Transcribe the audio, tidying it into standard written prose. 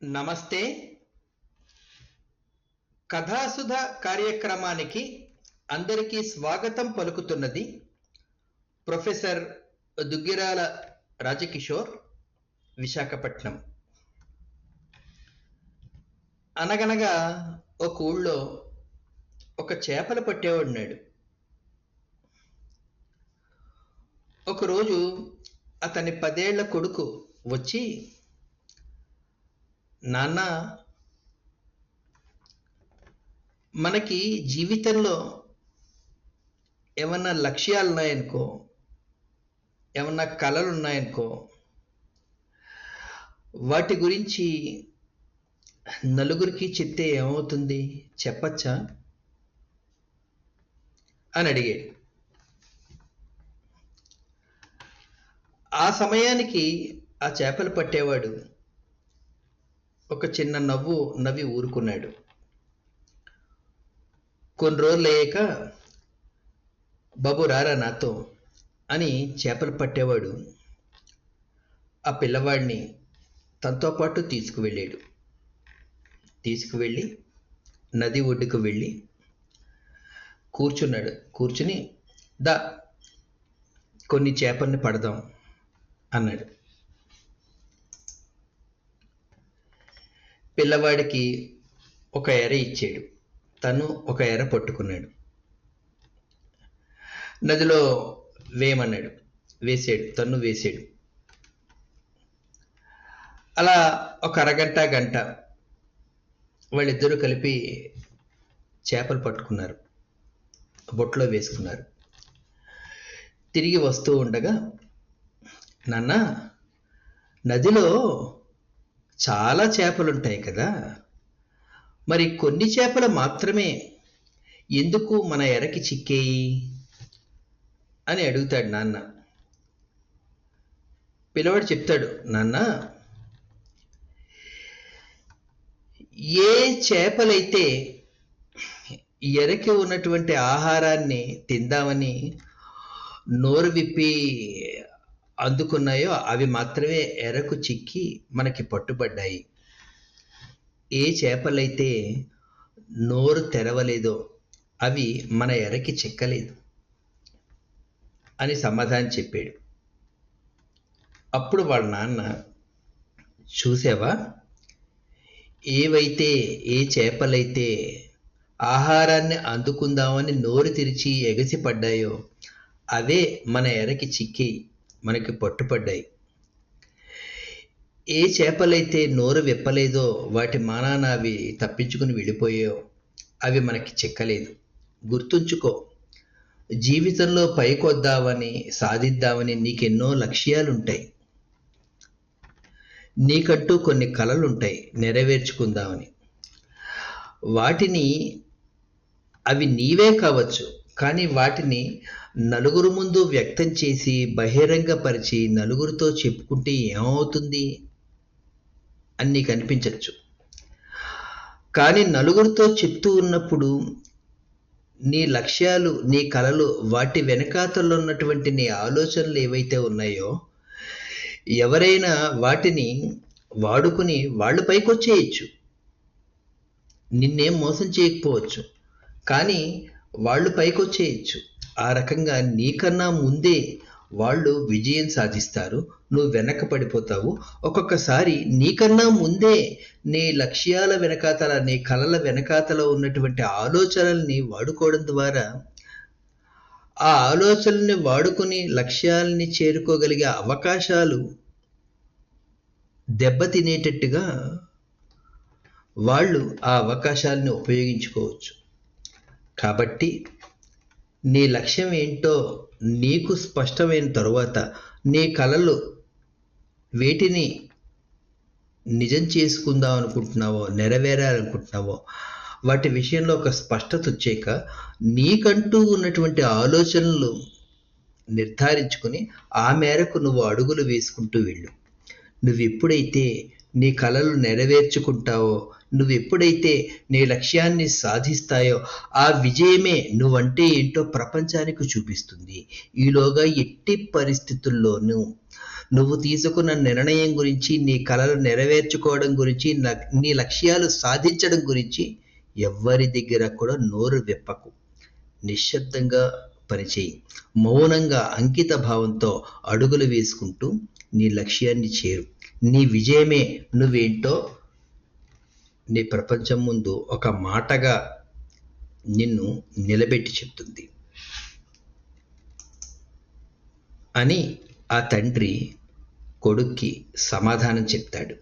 నమస్తే. కథాసుధ కార్యక్రమానికి అందరికీ స్వాగతం పలుకుతున్నది ప్రొఫెసర్ దుగ్గిరాల రాజకిషోర్, విశాఖపట్నం. అనగనగా ఒక ఊళ్ళో ఒక చేపలు పట్టేవాడున్నాడు. ఒకరోజు అతని 10 ఏళ్ల కొడుకు వచ్చి, నాన్న, మనకి జీవితంలో ఏమన్నా లక్ష్యాలు ఉన్నాయనుకో, ఏమన్నా కళలు ఉన్నాయనుకో, వాటి గురించి నలుగురికి చెప్తే ఏమవుతుంది, చెప్పచ్చా అని అడిగాడు. ఆ సమయానికి ఆ చేపలు పట్టేవాడు ఒక చిన్న నవ్వు నవ్వి ఊరుకున్నాడు. కొన్ని రోజులు అయ్యాక, బాబు రారా నాతో అని చేపలు పట్టేవాడు ఆ పిల్లవాడిని తనతో పాటు తీసుకువెళ్ళి నది ఒడ్డుకు వెళ్ళి కూర్చున్నాడు. కూర్చుని, దా కొన్ని చేపల్ని పడదాం అన్నాడు. పిల్లవాడికి ఒక ఎర ఇచ్చాడు. తను ఒక ఎర పట్టుకున్నాడు. నదిలో వేయమన్నాడు. తను వేసాడు. అలా ఒక అరగంట గంట వాళ్ళిద్దరూ కలిపి చేపలు పట్టుకున్నారు, బొట్లో వేసుకున్నారు. తిరిగి వస్తూ ఉండగా, నాన్న, నదిలో చాలా చేపలుంటాయి కదా, మరి కొన్ని చేపలు మాత్రమే ఎందుకు మన ఎరకి చిక్కేయి అని అడుగుతాడు నాన్న. పిల్లవాడు చెప్తాడు, నాన్న, ఏ చేపలైతే ఎరకి ఉన్నటువంటి ఆహారాన్ని తిందామని నోరు విప్పి అందుకున్నాయో అవి మాత్రమే ఎరకు చిక్కి మనకి పట్టుబడ్డాయి. ఏ చేపలైతే నోరు తెరవలేదో అవి మన ఎరకి చిక్కలేదు అని సమాధానం చెప్పాడు. అప్పుడు వాళ్ళ నాన్న, చూసావా, ఏ చేపలైతే ఆహారాన్ని అందుకుందామని నోరు తెరిచి ఎగసిపడ్డాయో అవే మన ఎరకి చిక్కి మనకి పట్టుపడ్డాయి. ఏ చేపలైతే నోరు విప్పలేదో, వాటి మానాన అవి తప్పించుకుని వెళ్ళిపోయాయో అవి మనకి చిక్కలేదు. గుర్తుంచుకో, జీవితంలో పైకొద్దామని, సాధిద్దామని నీకెన్నో లక్ష్యాలుంటాయి. నీకంటూ కొన్ని కలలుంటాయి నెరవేర్చుకుందామని. అవి నీవే కావచ్చు, కానీ వాటిని నలుగురు ముందు వ్యక్తం చేసి బహిరంగపరిచి నలుగురితో చెప్పుకుంటే ఏమవుతుంది అని నీకు అనిపించవచ్చు. కానీ నలుగురితో చెప్తూ ఉన్నప్పుడు నీ లక్ష్యాలు, నీ కలలు, వాటి వెనకాతల్లో ఉన్నటువంటి నీ ఆలోచనలు ఏవైతే ఉన్నాయో, ఎవరైనా వాటిని వాడుకుని వాళ్ళు పైకొచ్చేయచ్చు. నిన్నేం మోసం చేయకపోవచ్చు, కానీ వాళ్ళు పైకొచ్చేయచ్చు. ఆ రకంగా నీకన్నా ముందే వాళ్ళు విజయం సాధిస్తారు, నువ్వు వెనక పడిపోతావు. ఒక్కొక్కసారి నీకన్నా ముందే నీ లక్ష్యాల వెనకాతల, నీ కలల వెనకాతల ఉన్నటువంటి ఆలోచనల్ని వాడుకోవడం ద్వారా ఆ ఆలోచనల్ని వాడుకుని లక్ష్యాలని చేరుకోగలిగే అవకాశాలు దెబ్బతినేటట్టుగా వాళ్ళు ఆ అవకాశాలని ఉపయోగించుకోవచ్చు. కాబట్టి నీ లక్ష్యం ఏంటో నీకు స్పష్టమైన తరువాత, నీ కలలు వేటిని నిజం చేసుకుందాం అనుకుంటున్నావో, నెరవేరాలనుకుంటున్నావో, వాటి విషయంలో ఒక స్పష్టత వచ్చాక నీకంటూ ఉన్నటువంటి ఆలోచనలు నిర్ధారించుకుని ఆ మేరకు నువ్వు అడుగులు వేసుకుంటూ వెళ్ళు. నువ్వు ఎప్పుడైతే నీ కలలు నెరవేర్చుకుంటావో, నువ్వెప్పుడైతే నీ లక్ష్యాన్ని సాధిస్తాయో ఆ విజయమే నువ్వంటే ఏంటో ప్రపంచానికి చూపిస్తుంది. ఈలోగా ఎట్టి పరిస్థితుల్లోనూ నువ్వు తీసుకున్న నిర్ణయం గురించి, నీ కలలు నెరవేర్చుకోవడం గురించి, నీ లక్ష్యాలు సాధించడం గురించి ఎవ్వరి దగ్గర కూడా నోరు విప్పకు. నిశ్శబ్దంగా పనిచేయి. మౌనంగా అంకిత భావంతో అడుగులు వేసుకుంటూ నీ లక్ష్యాన్ని చేరు. నీ విజయమే నువ్వేంటో నీ ప్రపంచం ముందు ఒక మాటగా నిన్ను నిలబెట్టి చెప్తుంది అని ఆ తండ్రి కొడుక్కి సమాధానం చెప్తాడు.